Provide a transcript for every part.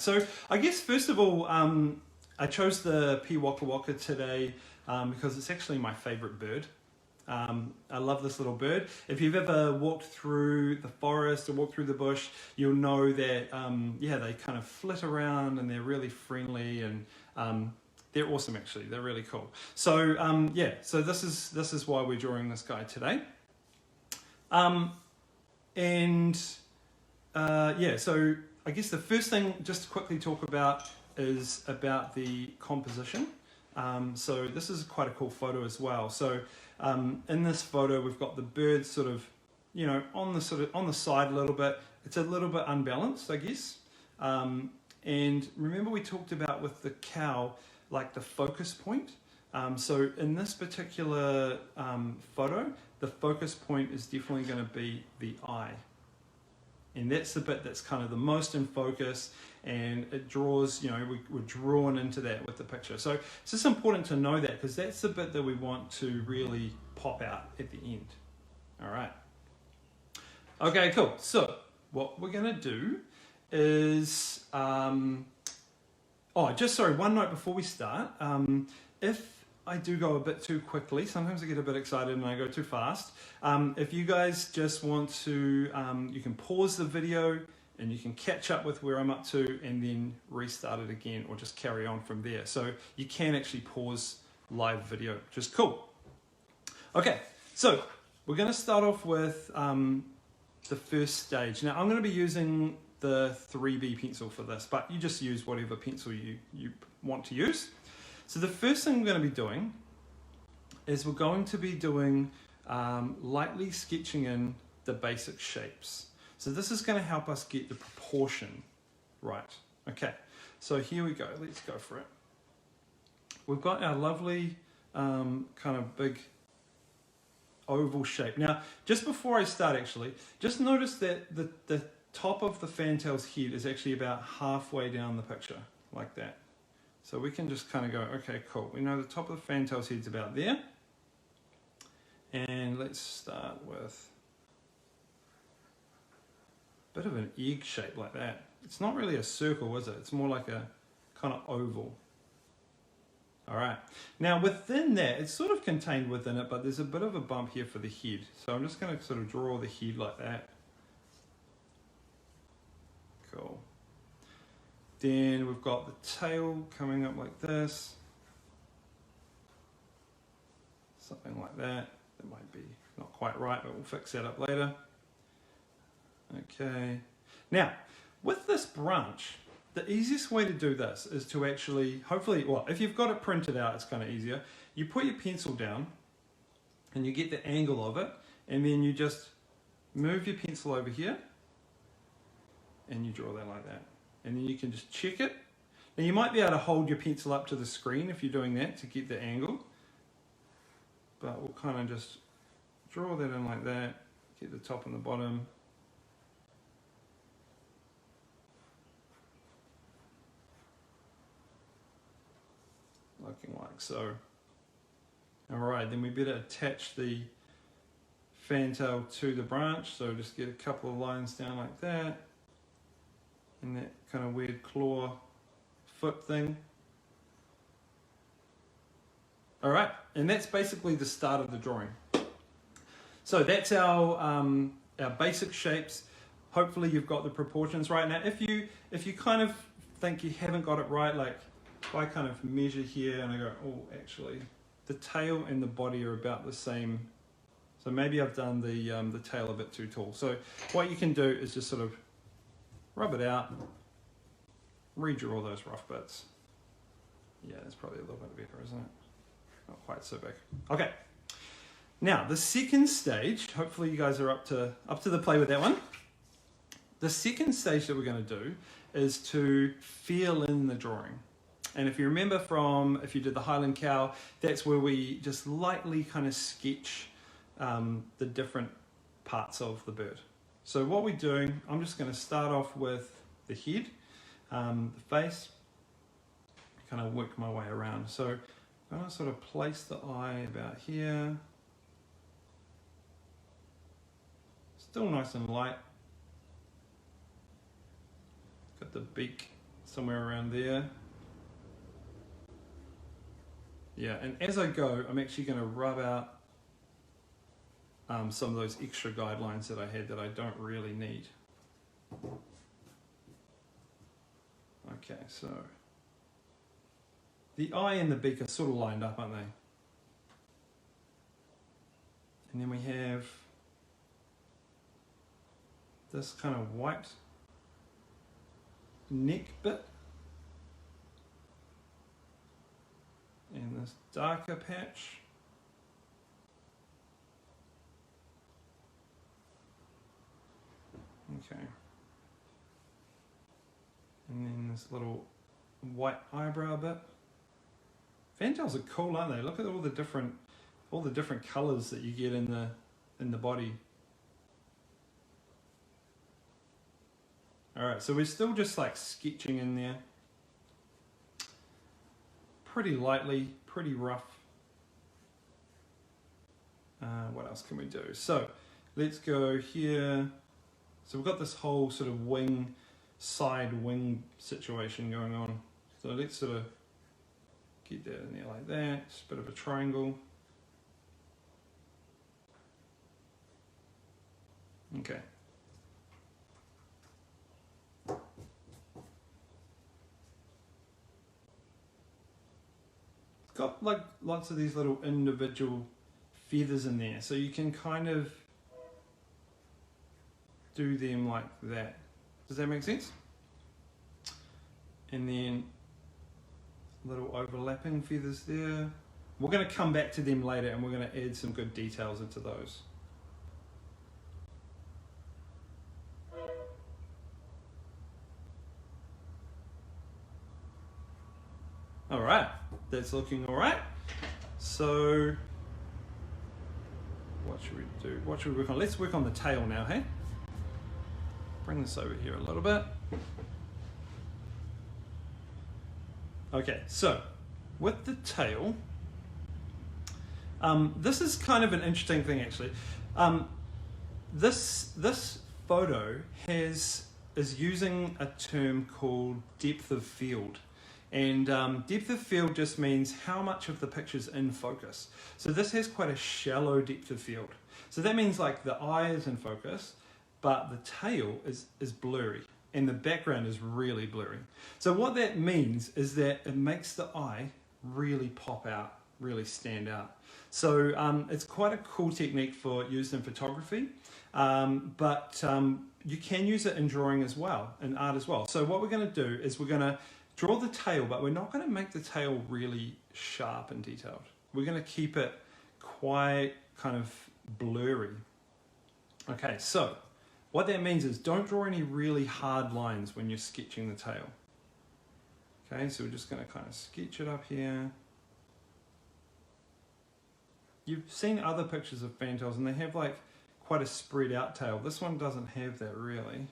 right, so I guess first of all, I chose the P Waka Waka today because it's actually my favorite bird. I love this little bird. If you've ever walked through the forest or walked through the bush, you'll know that, yeah, they kind of flit around and they're really friendly and they're awesome actually. They're really cool. So yeah, so this is why we're drawing this guy today. Yeah, so I guess the first thing just to quickly talk about is about the composition. So this is quite a cool photo as well. So in this photo, we've got the bird sort of, you know, on the side a little bit. It's a little bit unbalanced, I guess. And remember we talked about with the cow, like the focus point. So in this particular photo, the focus point is definitely going to be the eye. And that's the bit that's kind of the most in focus, and it draws, you know, we're drawn into that with the picture. So it's just important to know that because that's the bit that we want to really pop out at the end. All right. Okay, cool. So what we're going to do is, one note before we start. If I do go a bit too quickly, sometimes I get a bit excited and I go too fast. If you guys just want to, you can pause the video and you can catch up with where I'm up to and then restart it again or just carry on from there. So you can actually pause live video, which is cool. Okay, so we're going to start off with the first stage. Now I'm going to be using the 3B pencil for this, but you just use whatever pencil you want to use. So the first thing we're going to be doing is we're going to be doing lightly sketching in the basic shapes. So this is going to help us get the proportion right. Okay, so here we go. Let's go for it. We've got our lovely kind of big oval shape. Now, just before I start actually, just notice that the top of the fantail's head is actually about halfway down the picture, like that. So we can just kind of go, okay, cool. We know the top of the fantail's head's about there. And let's start with a bit of an egg shape like that. It's not really a circle, is it? It's more like a kind of oval. All right. Now within that, it's sort of contained within it, but there's a bit of a bump here for the head. So I'm just going to sort of draw the head like that. Cool. Then we've got the tail coming up like this. Something like that. That might be not quite right, but we'll fix that up later. Okay. Now, with this branch, the easiest way to do this is to actually, hopefully, well, if you've got it printed out, it's kind of easier. You put your pencil down and you get the angle of it, and then you just move your pencil over here and you draw that like that. And then you can just check it. Now you might be able to hold your pencil up to the screen if you're doing that to get the angle. But we'll kind of just draw that in like that, get the top and the bottom. Looking like so. Alright, then we better attach the fantail to the branch. So just get a couple of lines down like that. And that kind of weird claw foot thing. All right, and that's basically the start of the drawing. So that's our basic shapes. Hopefully you've got the proportions right. Now if you kind of think you haven't got it right, like if I kind of measure here and I go, oh, actually the tail and the body are about the same. So maybe I've done the tail a bit too tall. So what you can do is just sort of rub it out, redraw all those rough bits. Yeah, that's probably a little bit better, isn't it? Not quite so big. Okay. Now, the second stage, hopefully you guys are up to the play with that one. The second stage that we're going to do is to fill in the drawing. And if you remember from, if you did the Highland cow, that's where we just lightly kind of sketch the different parts of the bird. So what we're doing, I'm just going to start off with the head, the face, kind of work my way around. So I'm going to sort of place the eye about here. Still nice and light. Got the beak somewhere around there. Yeah, and as I go, I'm actually going to rub out some of those extra guidelines that I had that I don't really need. Okay, so the eye and the beak are sort of lined up, aren't they? And then we have this kind of white neck bit and this darker patch. Okay. And then this little white eyebrow bit. Fantails are cool, aren't they? Look at all the different colours that you get in the body. Alright, so we're still just like sketching in there. Pretty lightly, pretty rough. What else can we do? So let's go here. So we've got this whole sort of side wing situation going on. So let's sort of get that in there like that. Just a bit of a triangle. Okay. It's got like lots of these little individual feathers in there, so you can kind of do them like that. Does that make sense? And then little overlapping feathers there. We're going to come back to them later and we're going to add some good details into those. All right, that's looking all right. So what should we do? What should we work on? Let's work on the tail now, hey? Bring this over here a little bit. Okay, so with the tail, this is kind of an interesting thing actually. This photo is using a term called depth of field. And depth of field just means how much of the picture's in focus. So this has quite a shallow depth of field. So that means like the eye is in focus, but the tail is blurry and the background is really blurry. So what that means is that it makes the eye really pop out, really stand out. So it's quite a cool technique for used in photography, but you can use it in drawing as well, in art as well. So what we're going to do is we're going to draw the tail, but we're not going to make the tail really sharp and detailed. We're going to keep it quite kind of blurry. Okay, so what that means is don't draw any really hard lines when you're sketching the tail. Okay, so we're just going to kind of sketch it up here. You've seen other pictures of fantails and they have like quite a spread out tail. This one doesn't have that really.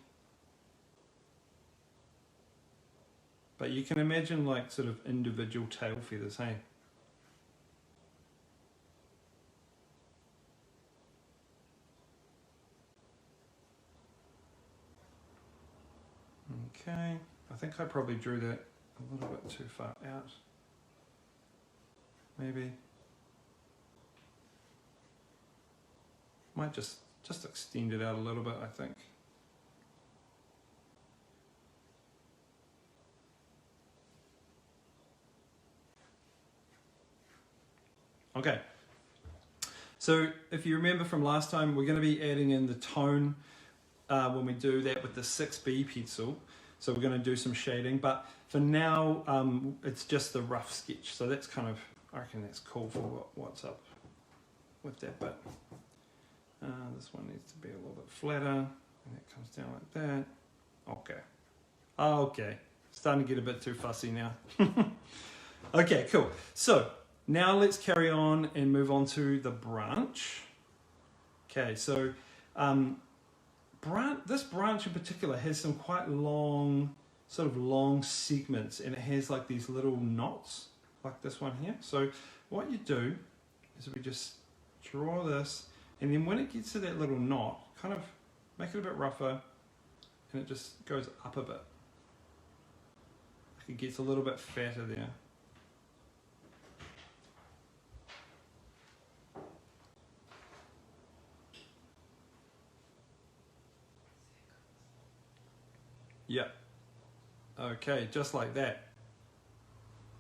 But you can imagine like sort of individual tail feathers, hey? Okay, I think I probably drew that a little bit too far out. Maybe. Might just extend it out a little bit, I think. Okay, so if you remember from last time, we're going to be adding in the tone when we do that with the 6B pencil. So we're going to do some shading, but for now it's just the rough sketch. So that's kind of, I reckon that's cool for what's up with that bit. This one needs to be a little bit flatter, and it comes down like that. Okay. Okay, starting to get a bit too fussy now. Okay, cool. So now let's carry on and move on to the branch. Okay, so this branch in particular has some quite long, sort of long segments, and it has like these little knots, like this one here. So what you do is we just draw this, and then when it gets to that little knot, kind of make it a bit rougher, and it just goes up a bit. it gets a little bit fatter there. Yep. Okay, just like that.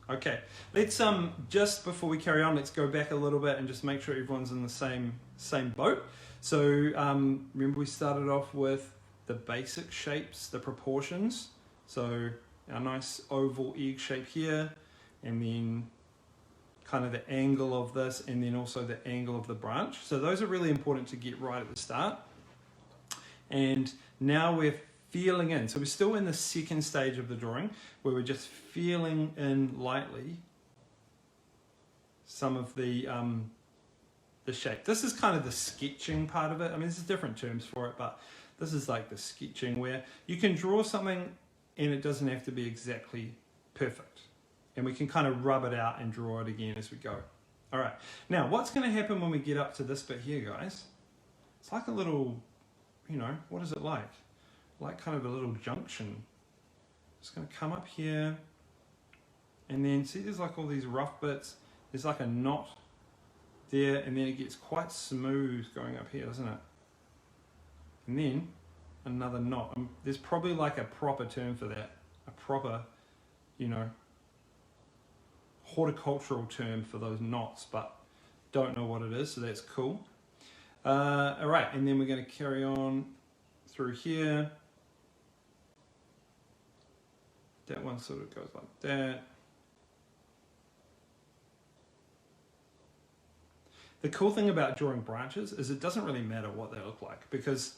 Okay, let's just before we carry on, let's go back a little bit and just make sure everyone's in the same boat. So remember we started off with the basic shapes, the proportions. So our nice oval egg shape here, and then kind of the angle of this, and then also the angle of the branch. So those are really important to get right at the start. And now we're feeling in. So we're still in the second stage of the drawing where we're just feeling in lightly some of the shape. This is kind of the sketching part of it. I mean, there's different terms for it, but this is like the sketching where you can draw something and it doesn't have to be exactly perfect. And we can kind of rub it out and draw it again as we go. All right. Now, what's going to happen when we get up to this bit here, guys? It's like a little, you know, what is it like? Like kind of a little junction. It's going to come up here, and then see there's like all these rough bits. There's like a knot there, and then it gets quite smooth going up here, doesn't it? And then another knot. There's probably like a proper term for that, a proper, you know, horticultural term for those knots, but don't know what it is, so that's cool. All right, and then we're going to carry on through here. That one sort of goes like that. The cool thing about drawing branches is it doesn't really matter what they look like, because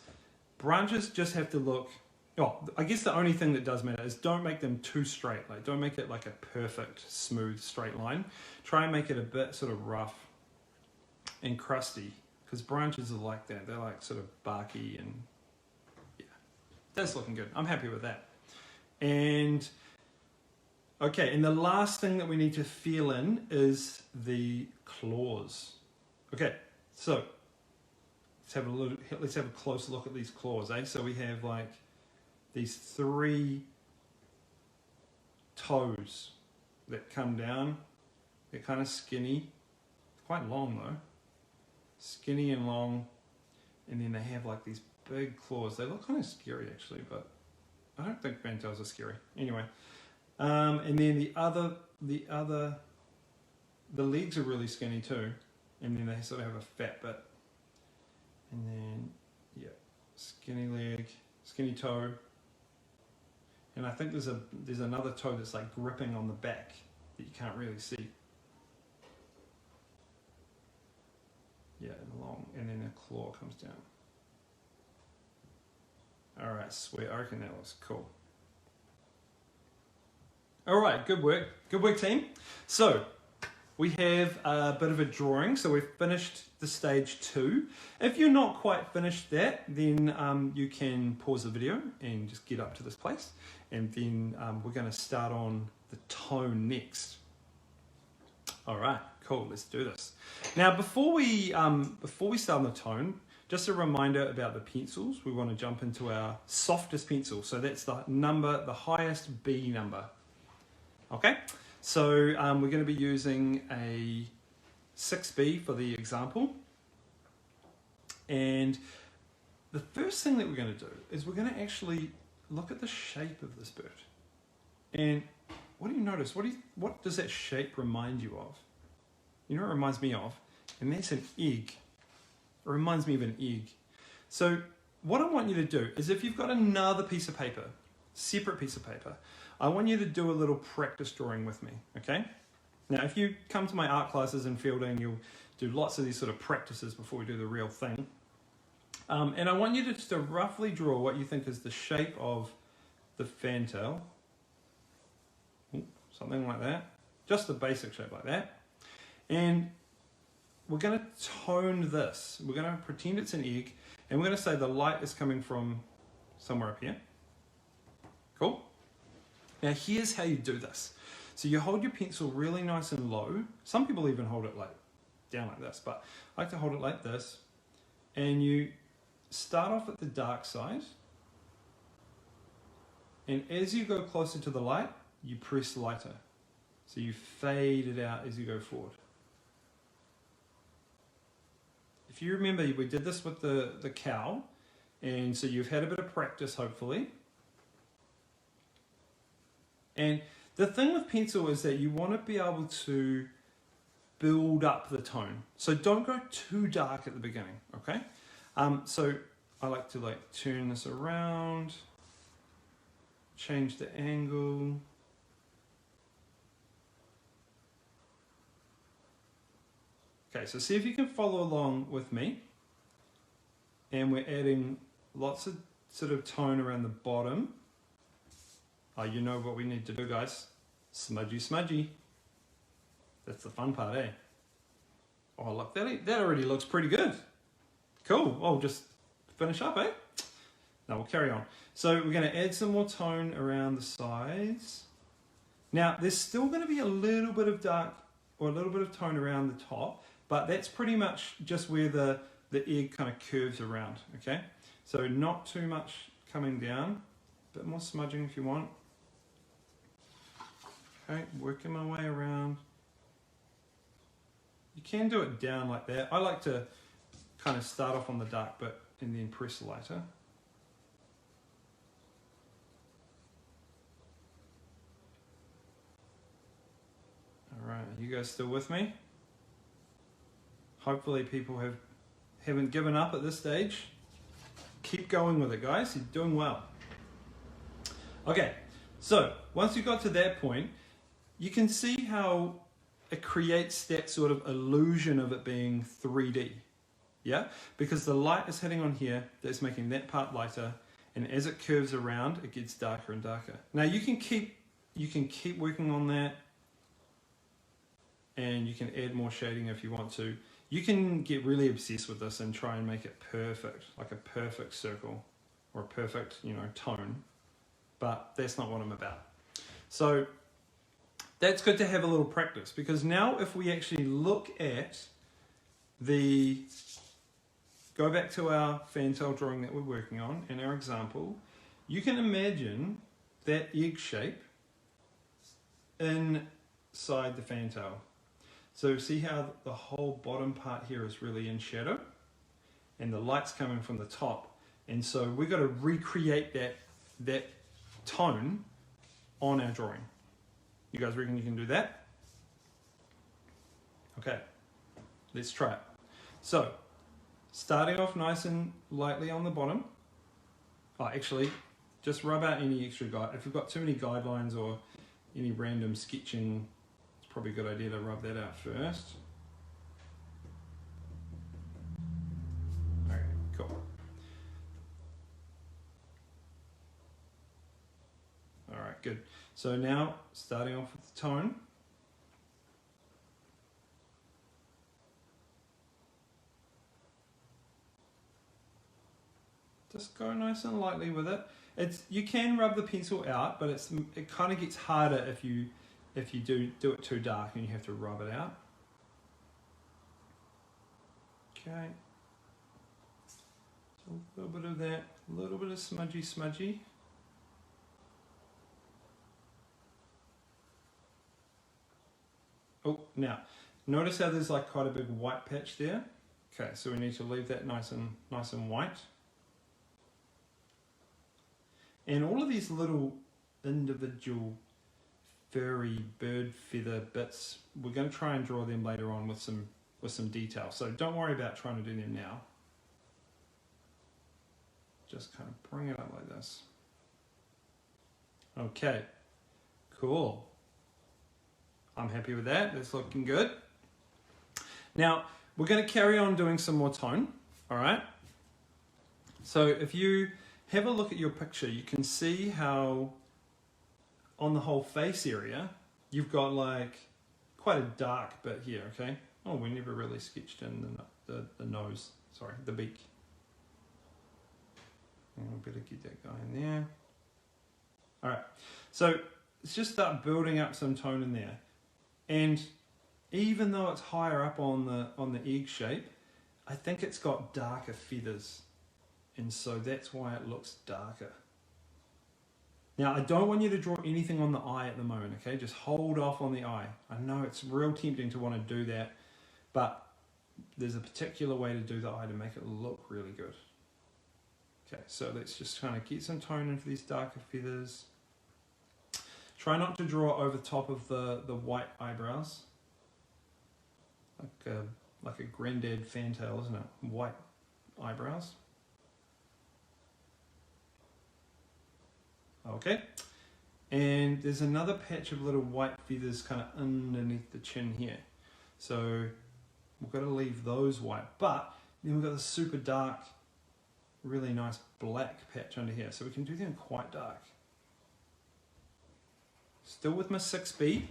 branches just have to look, oh, I guess the only thing that does matter is don't make them too straight. Like, don't make it like a perfect, smooth, straight line. Try and make it a bit sort of rough and crusty, because branches are like that. They're like sort of barky, and yeah, that's looking good. I'm happy with that. And okay, and the last thing that we need to feel in is the claws. Okay, so let's have a close look at these claws, eh? So we have like these 3 toes that come down. They're kind of skinny, quite long though, skinny and long, and then they have like these big claws. They look kind of scary actually, but I don't think fantails are scary. Anyway, and then the legs are really skinny too, and then they sort of have a fat bit, and then yeah, skinny leg, skinny toe, and I think there's another toe that's like gripping on the back that you can't really see. Yeah, and long, and then a claw comes down. All right, sweet. I reckon that looks cool. All right, good work team. So we have a bit of a drawing. So we've finished the stage 2. If you're not quite finished that, then you can pause the video and just get up to this place, and then we're going to start on the tone next. All right, cool. Let's do this. Now, before we start on the tone, just a reminder about the pencils. We want to jump into our softest pencil. So that's the highest B number. Okay, so we're going to be using a 6B for the example. And the first thing that we're going to do is we're going to actually look at the shape of this bird. And what do you notice? What does that shape remind you of? You know what it reminds me of? And that's an egg. It reminds me of an egg. So what I want you to do is, if you've got another piece of paper, separate piece of paper, I want you to do a little practice drawing with me, okay? Now, if you come to my art classes in Fielding, you'll do lots of these sort of practices before we do the real thing. And I want you to just roughly draw what you think is the shape of the fantail. Ooh, something like that. Just the basic shape like that. And we're going to tone this. We're going to pretend it's an egg, and we're going to say the light is coming from somewhere up here. Cool? Now here's how you do this. So you hold your pencil really nice and low. Some people even hold it like down like this, but I like to hold it like this. And you start off at the dark side. And as you go closer to the light, you press lighter. So you fade it out as you go forward. If you remember, we did this with the cow, and so you've had a bit of practice, hopefully. And the thing with pencil is that you want to be able to build up the tone. So don't go too dark at the beginning, okay? So I like to turn this around, change the angle. Okay, so see if you can follow along with me. And we're adding lots of sort of tone around the bottom. Oh, you know what we need to do, guys. Smudgy, smudgy. That's the fun part, eh? Oh, look, that already looks pretty good. Cool. Oh, just finish up, eh? Now we'll carry on. So we're going to add some more tone around the sides. Now, there's still going to be a little bit of dark or a little bit of tone around the top, but that's pretty much just where the egg kind of curves around, okay? So not too much coming down, a bit more smudging if you want. Okay, working my way around. You can do it down like that. I like to kind of start off on the dark bit and then press lighter. All right, you guys still with me? Hopefully people haven't given up at this stage. Keep going with it, guys. You're doing well. Okay, so once you got to that point, you can see how it creates that sort of illusion of it being 3D. Yeah, because the light is hitting on here, that's making that part lighter, and as it curves around, it gets darker and darker. Now you can keep working on that, and you can add more shading if you want to. You can get really obsessed with this and try and make it perfect, like a perfect circle or a perfect, tone, but that's not what I'm about. So that's good to have a little practice, because now if we actually look at go back to our fantail drawing that we're working on in our example, you can imagine that egg shape inside the fantail. So see how the whole bottom part here is really in shadow and the light's coming from the top. And so we've got to recreate that tone on our drawing. You guys reckon you can do that? Okay, let's try it. So starting off nice and lightly on the bottom. Oh, actually, just rub out any extra guide. If you've got too many guidelines or any random sketching, it's probably a good idea to rub that out first. Okay, cool. All right, good. So now, starting off with the tone. Just go nice and lightly with it. You can rub the pencil out, but it kind of gets harder if you do it too dark and you have to rub it out. Okay. So a little bit of that, a little bit of smudgy, smudgy. Oh, now notice how there's like quite a big white patch there. Okay, so we need to leave that nice and white. And all of these little individual furry bird feather bits, we're going to try and draw them later on with some detail. So don't worry about trying to do them now. Just kind of bring it up like this. Okay, cool. I'm happy with that. That's looking good. Now, we're going to carry on doing some more tone, all right? So if you have a look at your picture, you can see how on the whole face area, you've got like quite a dark bit here, okay? Oh, we never really sketched in the nose, sorry, the beak. And we better get that guy in there. All right, so let's just start building up some tone in there. And even though it's higher up on the egg shape, I think it's got darker feathers. And so that's why it looks darker. Now, I don't want you to draw anything on the eye at the moment, okay? Just hold off on the eye. I know it's real tempting to want to do that, but there's a particular way to do the eye to make it look really good. Okay, so let's just kind of get some tone into these darker feathers. Try not to draw over the top of the white eyebrows. Like a granddad fantail, isn't it? White eyebrows. Okay, and there's another patch of little white feathers kind of underneath the chin here. So we've got to leave those white, but then we've got the super dark, really nice black patch under here. So we can do them quite dark. Still with my 6B.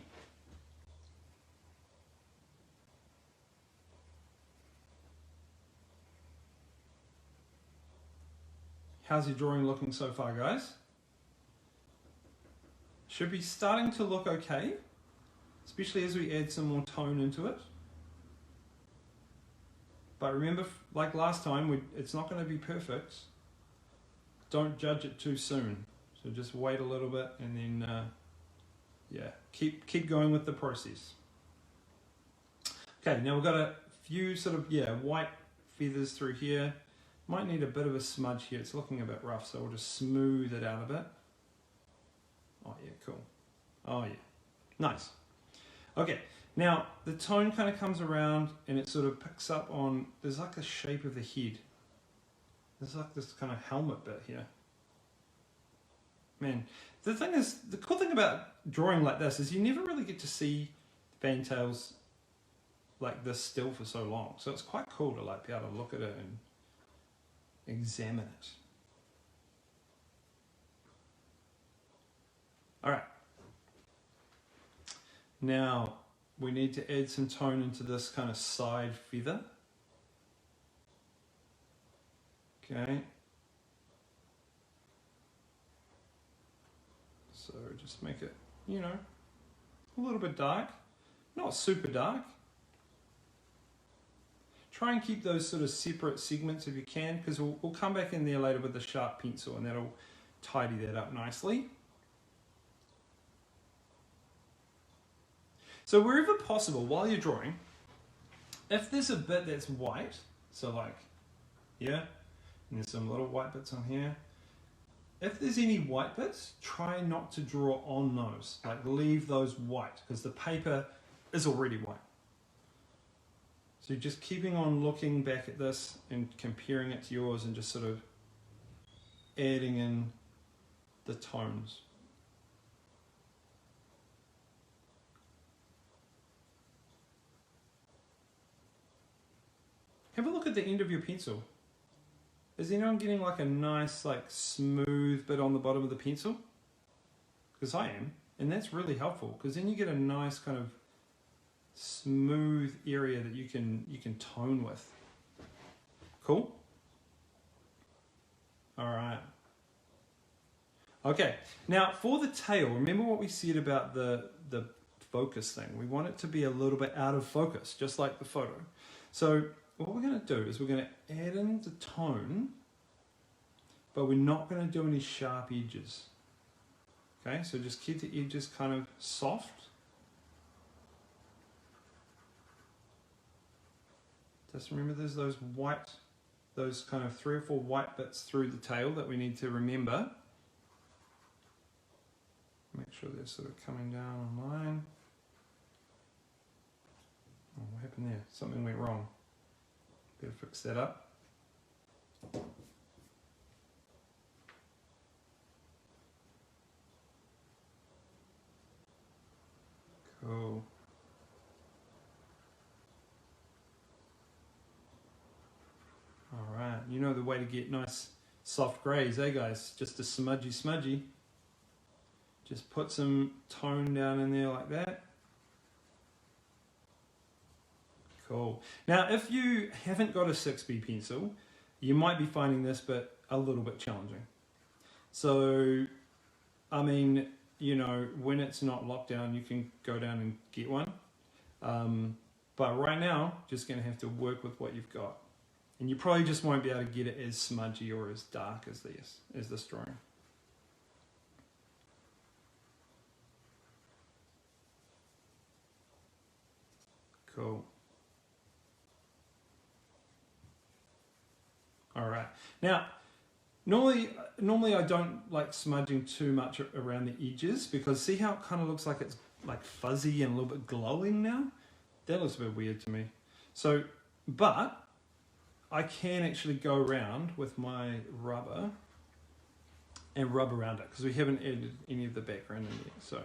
How's your drawing looking so far, guys? Should be starting to look okay, especially as we add some more tone into it. But remember, like last time, it's not going to be perfect. Don't judge it too soon. So just wait a little bit and then, yeah, keep going with the process. Okay, now we've got a few sort of, white feathers through here. Might need a bit of a smudge here. It's looking a bit rough, so we'll just smooth it out a bit. Oh yeah, cool. Oh yeah, nice. Okay, now the tone kind of comes around and it sort of picks up on, there's like the shape of the head. There's like this kind of helmet bit here. Man, the thing is, the cool thing about drawing like this is you never really get to see fantails like this still for so long. So it's quite cool to like be able to look at it and examine it. All right. Now we need to add some tone into this kind of side feather. Okay. So just make it, a little bit dark, not super dark. Try and keep those sort of separate segments if you can, because we'll come back in there later with the sharp pencil and that'll tidy that up nicely. So wherever possible, while you're drawing, if there's a bit that's white, so like here, and there's some little white bits on here, if there's any white bits, try not to draw on those. Like leave those white, because the paper is already white. So just keeping on looking back at this and comparing it to yours and just sort of adding in the tones. Have a look at the end of your pencil. Is anyone getting like a nice, like smooth bit on the bottom of the pencil? Because I am, and that's really helpful because then you get a nice kind of smooth area that you can tone with. Cool? All right. Okay, now for the tail, remember what we said about the focus thing. We want it to be a little bit out of focus, just like the photo. So what we're going to do is we're going to add in the tone, but we're not going to do any sharp edges. Okay, so just keep the edges kind of soft. Just remember there's those kind of 3 or 4 white bits through the tail that we need to remember. Make sure they're sort of coming down on line. Oh, what happened there? Something went wrong. Better fix that up. Cool. All right, you know the way to get nice soft grays, eh guys? Just a smudgy. Just put some tone down in there like that. Cool. Now, if you haven't got a 6B pencil, you might be finding this bit a little bit challenging. So, I mean, when it's not locked down, you can go down and get one. But right now, just going to have to work with what you've got. And you probably just won't be able to get it as smudgy or as dark as this drawing. Cool. All right. Now, normally I don't like smudging too much around the edges, because see how it kind of looks like it's like fuzzy and a little bit glowing now? That looks a bit weird to me. So, but I can actually go around with my rubber and rub around it, because we haven't added any of the background in yet. So.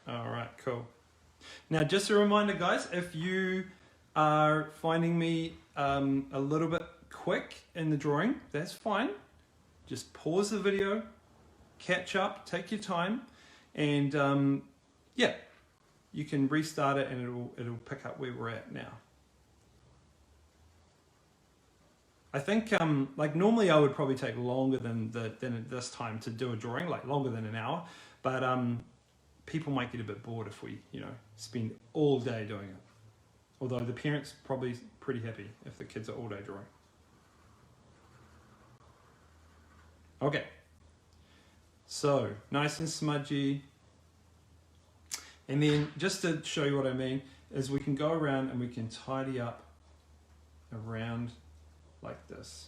All right, cool. Now, just a reminder, guys, if you are finding me a little bit quick in the drawing, that's fine. Just pause the video, catch up, take your time, and yeah, you can restart it and it'll pick up where we're at now. I think like normally I would probably take longer than this time to do a drawing, like longer than an hour, but people might get a bit bored if we, spend all day doing it. Although the parents probably pretty happy if the kids are all day drawing. Okay, so nice and smudgy. And then just to show you what I mean, is we can go around and we can tidy up around like this.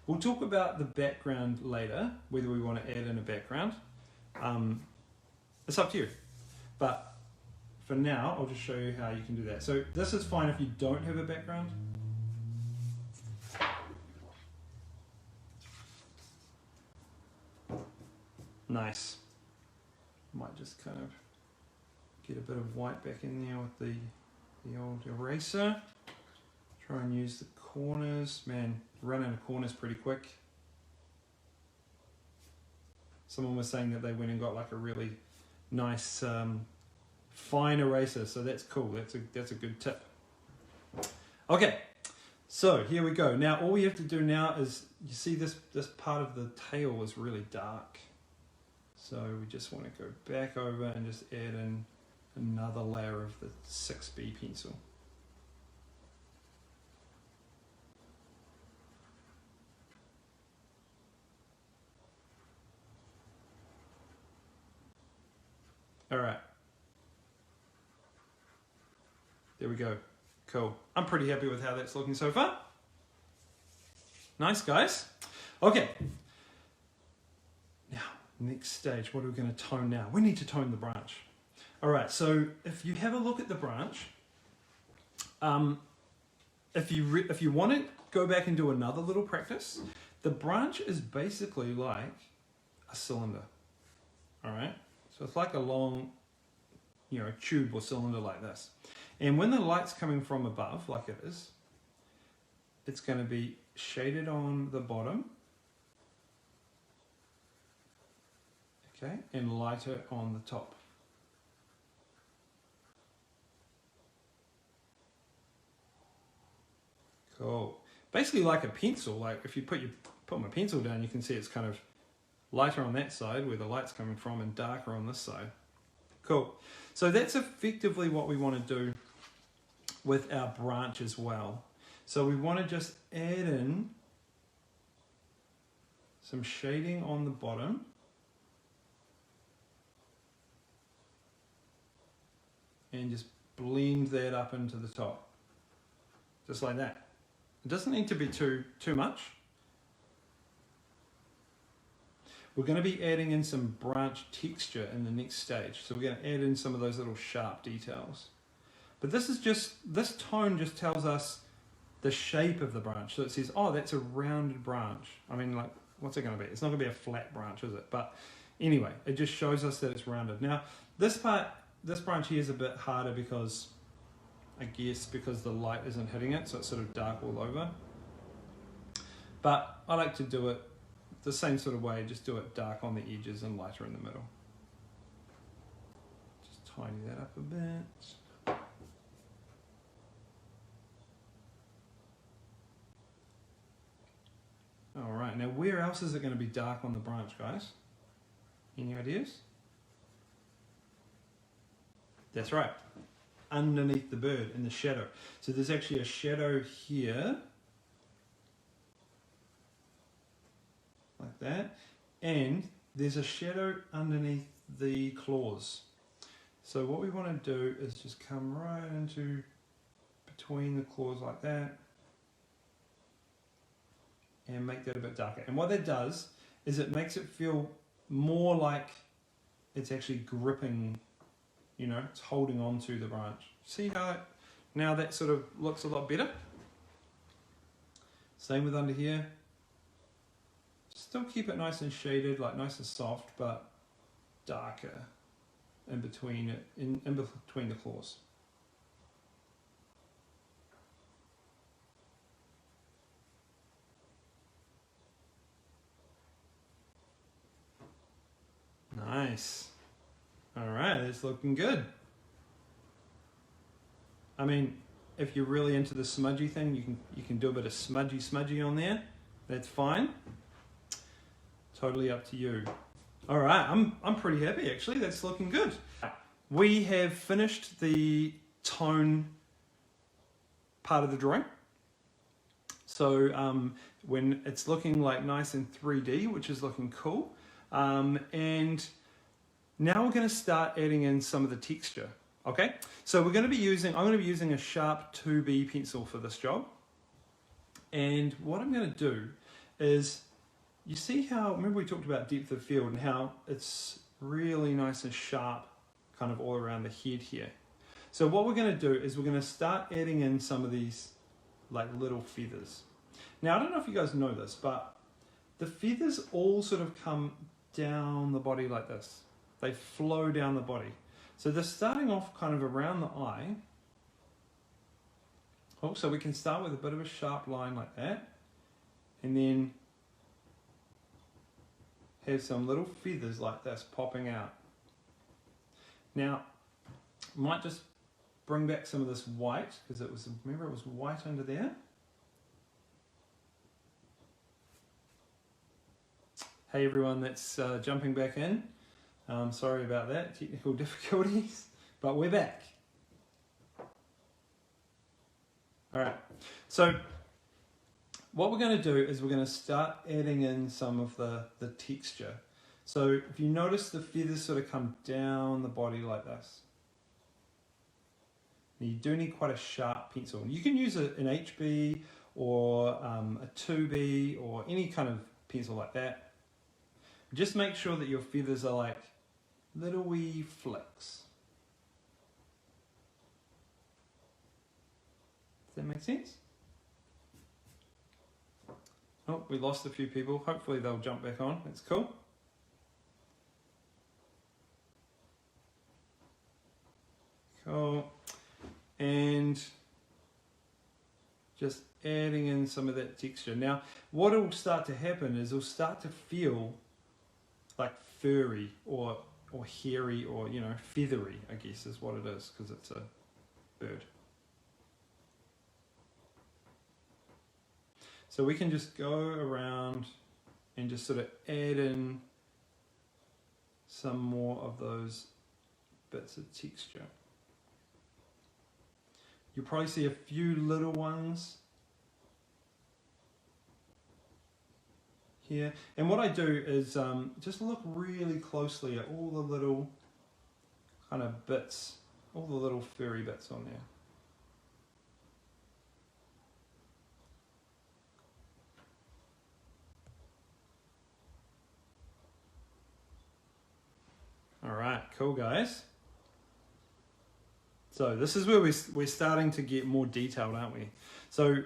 We'll talk about the background later, whether we want to add in a background. It's up to you. But for now, I'll just show you how you can do that. So this is fine if you don't have a background. Nice. Might just kind of get a bit of white back in there with the old eraser. Try and use the corners. Man, running a corner's pretty quick. Someone was saying that they went and got like a really nice fine eraser, so that's cool. That's a good tip. Okay, so here we go. Now all we have to do now is, you see this part of the tail is really dark, so we just want to go back over and just add in another layer of the 6B pencil. All right. There we go. Cool. I'm pretty happy with how that's looking so far. Nice, guys. Okay. Now, next stage. What are we going to tone now? We need to tone the branch. All right. So if you have a look at the branch, if you want to go back and do another little practice, the branch is basically like a cylinder. All right. So it's like a long, tube or cylinder like this. And when the light's coming from above, like it is, it's going to be shaded on the bottom, okay, and lighter on the top. Cool. Basically like a pencil, like if you put my pencil down, you can see it's kind of lighter on that side where the light's coming from and darker on this side. Cool. So that's effectively what we want to do with our branch as well. So we want to just add in some shading on the bottom. And just blend that up into the top. Just like that. It doesn't need to be too much. We're going to be adding in some branch texture in the next stage. So we're going to add in some of those little sharp details. But this tone just tells us the shape of the branch. So it says, oh, that's a rounded branch. I mean, like, what's it going to be? It's not going to be a flat branch, is it? But anyway, it just shows us that it's rounded. Now, this branch here is a bit harder because, I guess, because the light isn't hitting it, so it's sort of dark all over. But I like to do it the same sort of way, just do it dark on the edges and lighter in the middle. Just tidy that up a bit. All right, now where else is it going to be dark on the branch, guys? Any ideas? That's right. underneath the bird in the shadow. So there's actually a shadow here, like that, and there's a shadow underneath the claws. So what we want to do is just come right into between the claws like that and make that a bit darker. And what that does is it makes it feel more like it's actually gripping, you know, it's holding on to the branch. See how now that sort of looks a lot better? Same with under here. Still keep it nice and shaded, like nice and soft, but darker in between it, in between the claws. Nice. All right, it's looking good. I mean, if you're really into the smudgy thing, you can do a bit of smudgy on there. That's fine. Totally up to you. All right, I'm pretty happy actually. That's looking good. We have finished the tone part of the drawing. So when it's looking like nice in 3D, which is looking cool. And now we're going to start adding in some of the texture. Okay, so I'm going to be using a sharp 2B pencil for this job. And what I'm going to do is, you see how, remember we talked about depth of field and how it's really nice and sharp kind of all around the head here. So what we're going to do is we're going to start adding in some of these like little feathers. Now I don't know if you guys know this, but the feathers all sort of come down the body like this. They flow down the body. So they're starting off kind of around the eye. Oh, so we can start with a bit of a sharp line like that. And then have some little feathers like this popping out. Now, I might just bring back some of this white, because it was, remember it was white under there? Hey everyone that's jumping back in. Sorry about that, technical difficulties, but we're back. All right, so what we're going to do is we're going to start adding in some of the texture. So if you notice, the feathers sort of come down the body like this. Now you do need quite a sharp pencil. You can use an HB or a 2B or any kind of pencil like that. Just make sure that your feathers are like little wee flicks. Does that make sense? Oh, we lost a few people. Hopefully they'll jump back on. That's cool. Cool. And just adding in some of that texture. Now, what will start to happen is it'll start to feel like furry or hairy or, you know, feathery, I guess is what it is, because it's a bird. So we can just go around and just sort of add in some more of those bits of texture. You'll probably see a few little ones here. And what I do is just look really closely at all the little kind of bits, all the little furry bits on there. All right, cool guys. So this is where we're starting to get more detailed, aren't we? So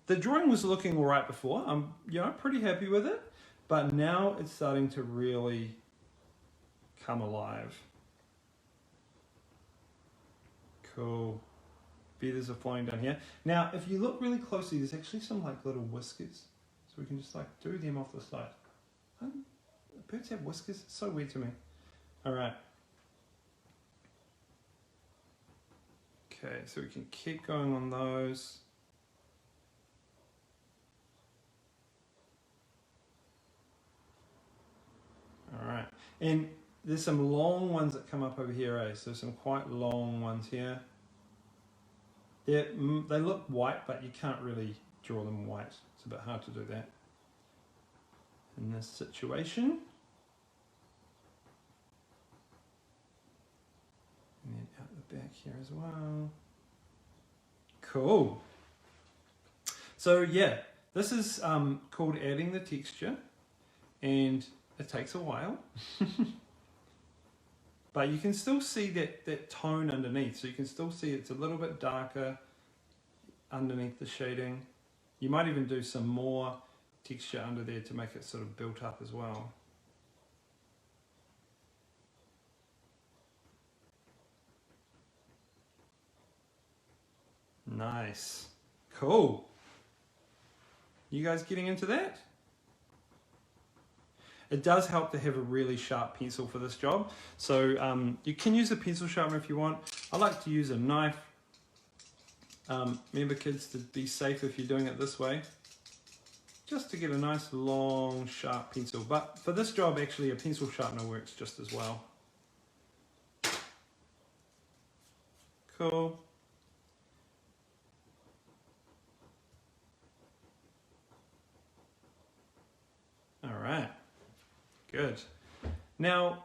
the drawing was looking all right before. I'm, you know, pretty happy with it, but now it's starting to really come alive. Cool. Feathers are flying down here. Now, if you look really closely, there's actually some like little whiskers. So we can just like do them off the side. Birds have whiskers? It's so weird to me. All right. Okay, so we can keep going on those. All right, and there's some long ones that come up over here, eh? So some quite long ones here. They look white, but you can't really draw them white. It's a bit hard to do that in this situation. And then out the back here as well. Cool. So yeah, this is called adding the texture, and it takes a while. But you can still see that tone underneath, so you can still see it's a little bit darker underneath the shading. You might even do some more texture under there to make it sort of built up as well. Nice. Cool. You guys getting into that? It does help to have a really sharp pencil for this job. So you can use a pencil sharpener if you want. I like to use a knife. Remember kids, to be safe if you're doing it this way. Just to get a nice long sharp pencil. But for this job actually a pencil sharpener works just as well. Cool. All right. Good. Now,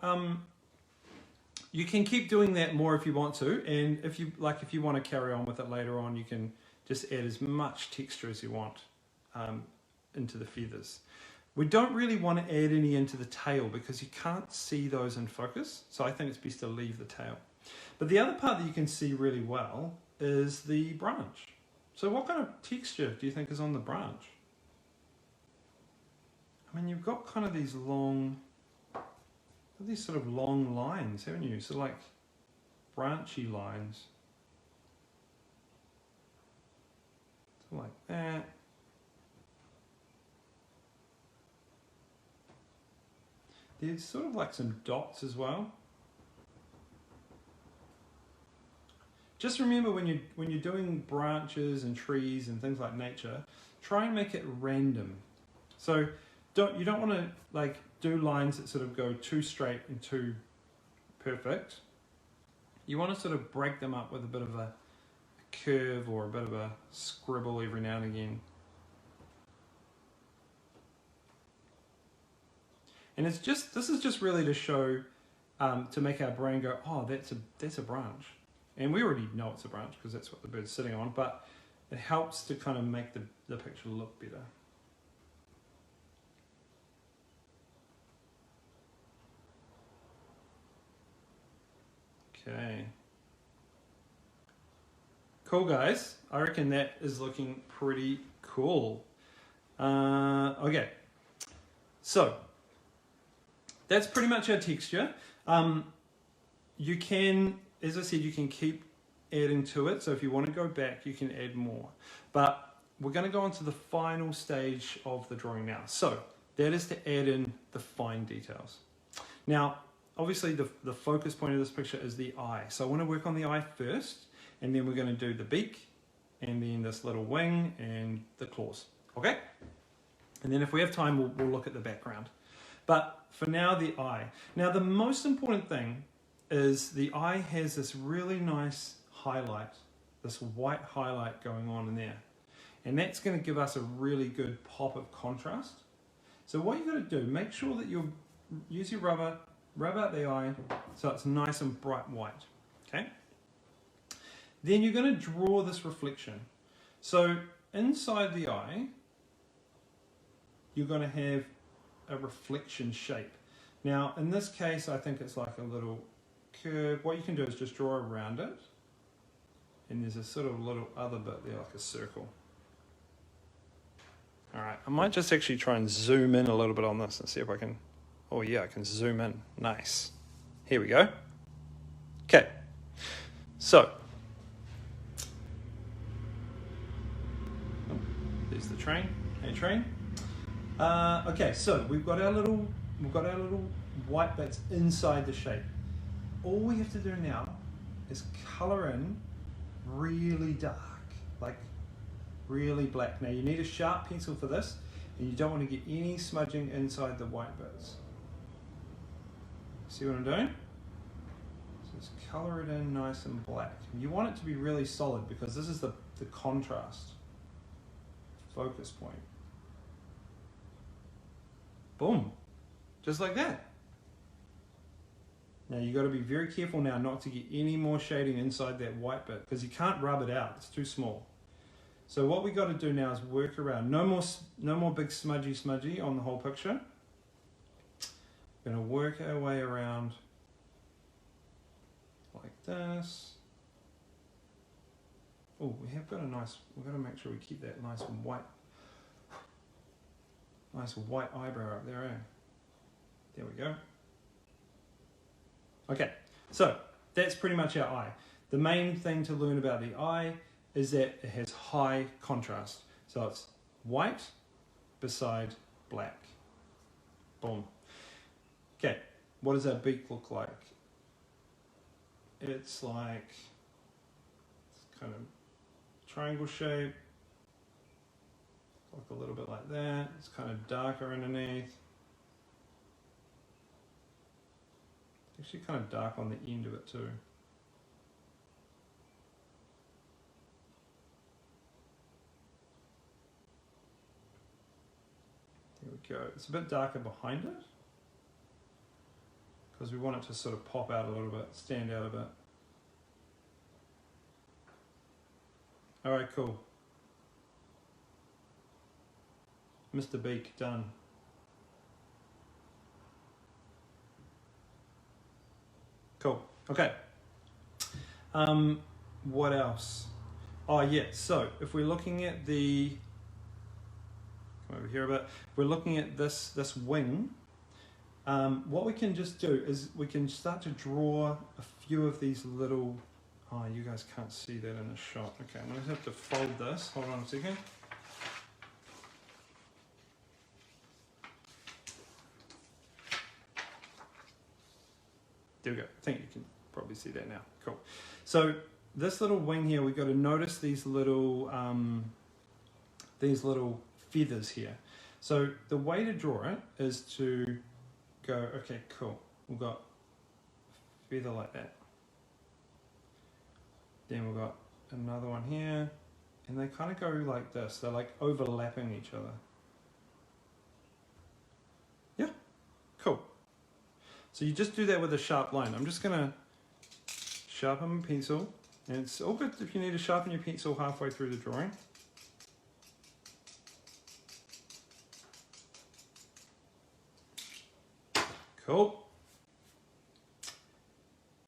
you can keep doing that more if you want to, and if you want to carry on with it later on, you can just add as much texture as you want into the feathers. We don't really want to add any into the tail because you can't see those in focus, so I think it's best to leave the tail. But the other part that you can see really well is the branch. So what kind of texture do you think is on the branch? I mean, you've got kind of these sort of long lines, haven't you? So like branchy lines. So like that. There's sort of like some dots as well. Just remember when you're doing branches and trees and things like nature, try and make it random. So you don't want to like do lines that sort of go too straight and too perfect. You want to sort of break them up with a bit of a curve or a bit of a scribble every now and again. And this is just really to show, to make our brain go, oh, that's a branch. And we already know it's a branch because that's what the bird's sitting on, but it helps to kind of make the picture look better. Okay. Cool, guys. I reckon that is looking pretty cool. Okay. So, that's pretty much our texture. You can, as I said, you can keep adding to it. So if you want to go back, you can add more. But we're going to go on to the final stage of the drawing now. So, that is to add in the fine details. Now, obviously the focus point of this picture is the eye. So I want to work on the eye first, and then we're going to do the beak, and then this little wing, and the claws. Okay? And then if we have time, we'll look at the background. But for now, the eye. Now the most important thing is the eye has this really nice highlight, this white highlight going on in there. And that's going to give us a really good pop of contrast. So what you've got to do, make sure that you use your rubber, rub out the eye so it's nice and bright white, okay? Then you're going to draw this reflection. So inside the eye, you're going to have a reflection shape. Now, in this case, I think it's like a little curve. What you can do is just draw around it, and there's a sort of little other bit there, like a circle. All right, I might just actually try and zoom in a little bit on this and see if I can. Oh yeah, I can zoom in. Nice. Here we go. Okay. So, there's the train. Hey train. Okay, so we've got our little white bits inside the shape. All we have to do now is color in really dark, like really black. Now you need a sharp pencil for this, and you don't want to get any smudging inside the white bits. See what I'm doing? So just color it in nice and black. You want it to be really solid because this is the contrast focus point. Boom, just like that. Now you got to be very careful now not to get any more shading inside that white bit because you can't rub it out, it's too small. So what we got to do now is work around. No more big smudgy on the whole picture. We're going to work our way around like this. Oh, we have got a nice, we've got to make sure we keep that nice white eyebrow up there, eh? There we go. Okay, so that's pretty much our eye. The main thing to learn about the eye is that it has high contrast. So it's white beside black. Boom. Okay, what does our beak look like? It's kind of triangle shape. Look a little bit like that. It's kind of darker underneath. Actually kind of dark on the end of it too. There we go. It's a bit darker behind it because we want it to sort of pop out a little bit, stand out a bit. All right, cool. Mr. Beak, done. Cool. Okay. What else? Oh yeah. So if we're looking at the, come over here a bit. We're looking at this wing. What we can just do is we can start to draw a few of these little. Oh, you guys can't see that in the shot. Okay, I'm gonna have to fold this. Hold on a second. There we go. I think you can probably see that now. Cool. So this little wing here, we've got to notice these little feathers here. So the way to draw it is to go, okay, cool. We've got a feather like that. Then we've got another one here, and they kind of go like this. They're like overlapping each other. Yeah, cool. So you just do that with a sharp line. I'm just gonna sharpen my pencil, and it's all good if you need to sharpen your pencil halfway through the drawing. Cool.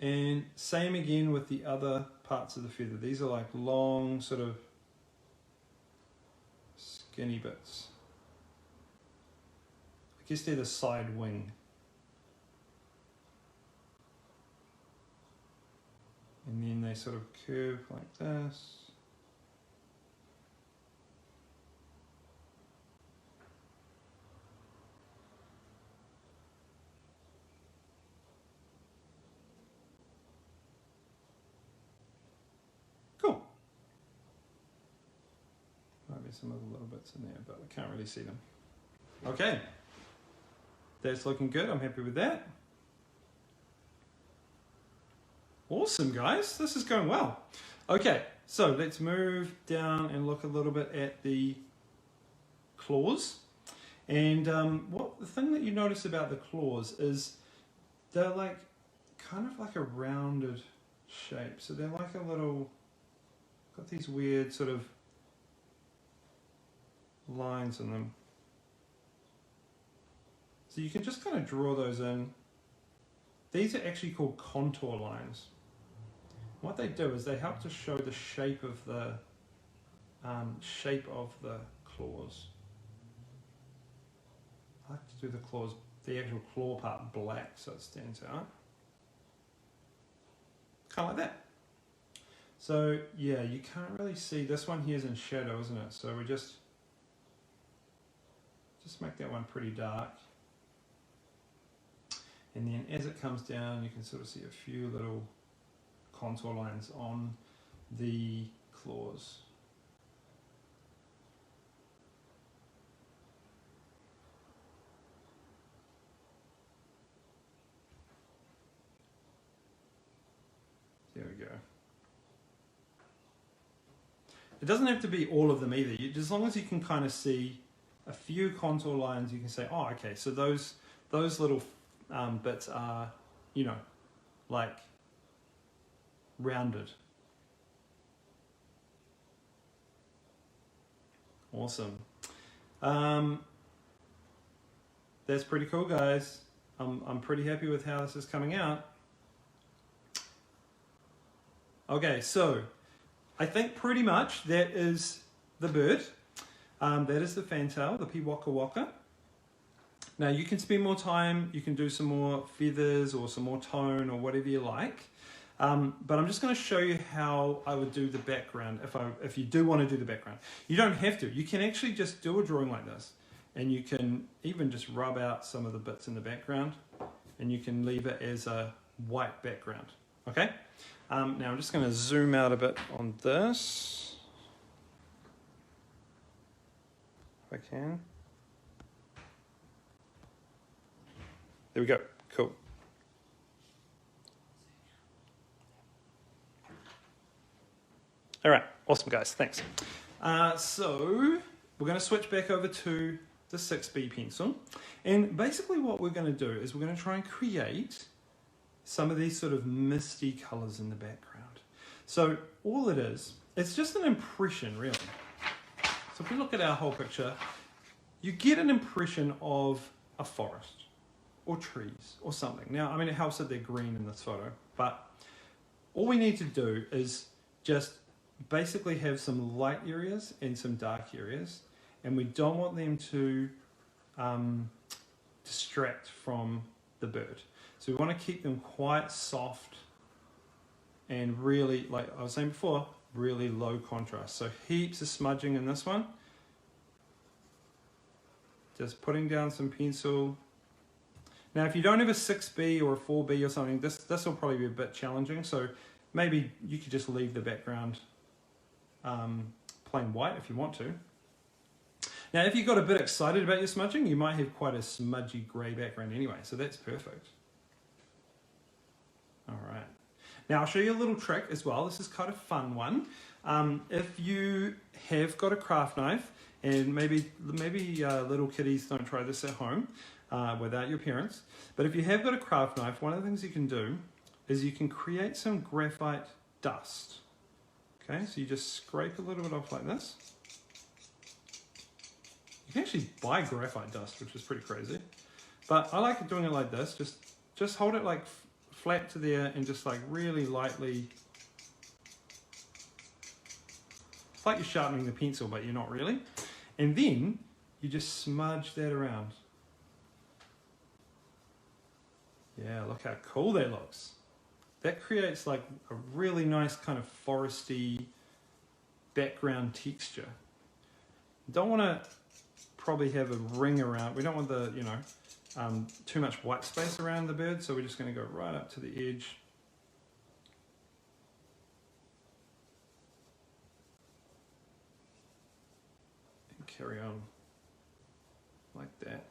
And same again with the other parts of the feather. These are like long, sort of skinny bits. I guess they're the side wing. And then they sort of curve like this. Cool. Might be some other little bits in there, but we can't really see them. Okay. That's looking good. I'm happy with that. Awesome, guys. This is going well. Okay, so let's move down and look a little bit at the claws. And the thing that you notice about the claws is they're like kind of like a rounded shape. So they're like a little, got these weird sort of lines in them. So you can just kind of draw those in. These are actually called contour lines. What they do is they help to show the shape of the claws. I like to do the claws, the actual claw part black so it stands out. Kind of like that. So yeah, you can't really see, this one here is in shadow, isn't it? So we just make that one pretty dark. And then as it comes down, you can sort of see a few little contour lines on the claws. It doesn't have to be all of them either. As long as you can kind of see a few contour lines, you can say, oh, okay, so those little bits are, you know, like rounded. Awesome. That's pretty cool, guys. I'm pretty happy with how this is coming out. Okay, so I think pretty much that is the bird. That is the fantail, the Waka Waka. Now you can spend more time, you can do some more feathers or some more tone or whatever you like. But I'm just going to show you how I would do the background if you do want to do the background. You don't have to. You can actually just do a drawing like this. And you can even just rub out some of the bits in the background. And you can leave it as a white background. Okay? Now I'm just going to zoom out a bit on this. If I can. There we go. Cool. All right. Awesome, guys. Thanks. So we're going to switch back over to the 6B pencil. And basically what we're going to do is we're going to try and create some of these sort of misty colors in the background. So all it is, it's just an impression, really. So if we look at our whole picture, you get an impression of a forest or trees or something. Now, I mean, it helps that they're green in this photo, but all we need to do is just basically have some light areas and some dark areas, and we don't want them to distract from the bird. So we want to keep them quite soft and really, like I was saying before, really low contrast. So heaps of smudging in this one. Just putting down some pencil. Now if you don't have a 6B or a 4B or something, this will probably be a bit challenging. So maybe you could just leave the background plain white if you want to. Now if you got a bit excited about your smudging, you might have quite a smudgy grey background anyway, so that's perfect. Alright, now I'll show you a little trick as well. This is kind of a fun one. If you have got a craft knife, and maybe little kiddies don't try this at home without your parents, but if you have got a craft knife, one of the things you can do is you can create some graphite dust. Okay, so you just scrape a little bit off like this. You can actually buy graphite dust, which is pretty crazy. But I like doing it like this. Just hold it like flat to there and just like really lightly. It's like you're sharpening the pencil, but you're not really. And then you just smudge that around. Yeah, look how cool that looks. That creates like a really nice kind of foresty background texture. You don't want to probably have a ring around. We don't want the, you know, too much white space around the bird, so we're just going to go right up to the edge. And carry on like that.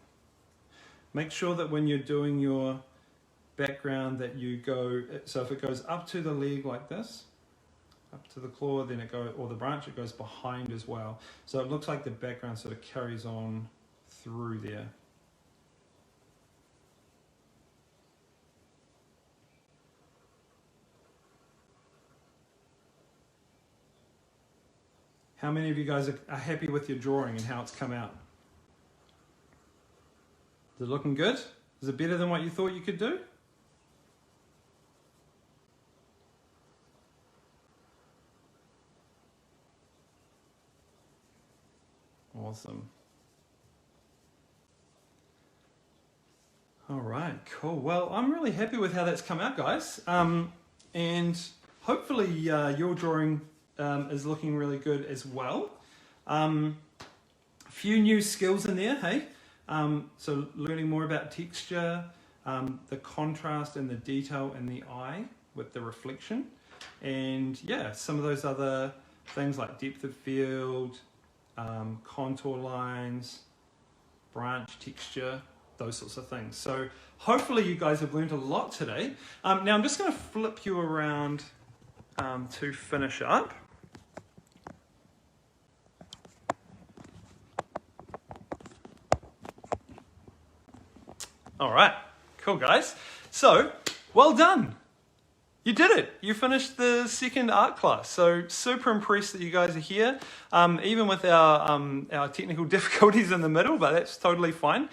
Make sure that when you're doing your background that you go, so if it goes up to the leg like this, up to the claw, then it goes, or the branch, it goes behind as well. So it looks like the background sort of carries on through there. How many of you guys are happy with your drawing and how it's come out? Is it looking good? Is it better than what you thought you could do? Awesome. All right, cool. Well, I'm really happy with how that's come out, guys. And hopefully your drawing is looking really good as well. A few new skills in there, hey? So learning more about texture, the contrast and the detail in the eye with the reflection. And yeah, some of those other things like depth of field, contour lines, branch texture, those sorts of things. So hopefully you guys have learned a lot today. Now I'm just going to flip you around to finish up. All right, cool guys. So, well done. You did it. You finished the second art class. So super impressed that you guys are here, even with our technical difficulties in the middle, but that's totally fine.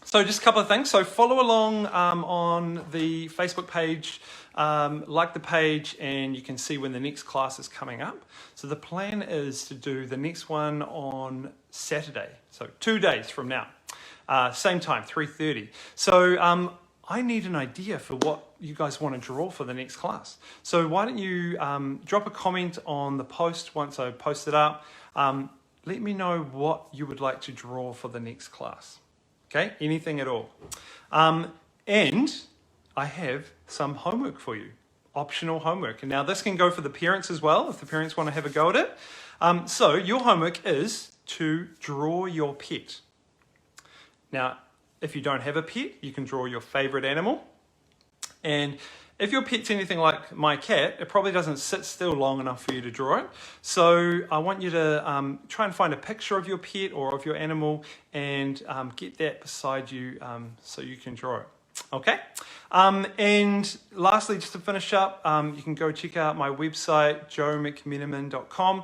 So just a couple of things. So follow along on the Facebook page, like the page, and you can see when the next class is coming up. So the plan is to do the next one on Saturday, so 2 days from now, same time, 3:30. So I need an idea for what you guys want to draw for the next class. So why don't you drop a comment on the post once I post it up. Let me know what you would like to draw for the next class. Okay, anything at all. And I have some homework for you, optional homework. And now this can go for the parents as well, if the parents want to have a go at it. So your homework is to draw your pet. Now, if you don't have a pet, you can draw your favorite animal. And if your pet's anything like my cat, it probably doesn't sit still long enough for you to draw it. So I want you to try and find a picture of your pet or of your animal and get that beside you so you can draw it. Okay? And lastly, just to finish up, you can go check out my website, joemcmenamin.com.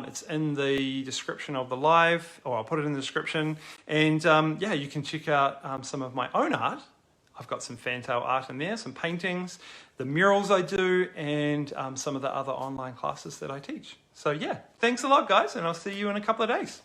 It's in the description of the live, or I'll put it in the description. And yeah, you can check out some of my own art. I've got some Fantail art in there, some paintings, the murals I do, and some of the other online classes that I teach. So yeah, thanks a lot, guys, and I'll see you in a couple of days.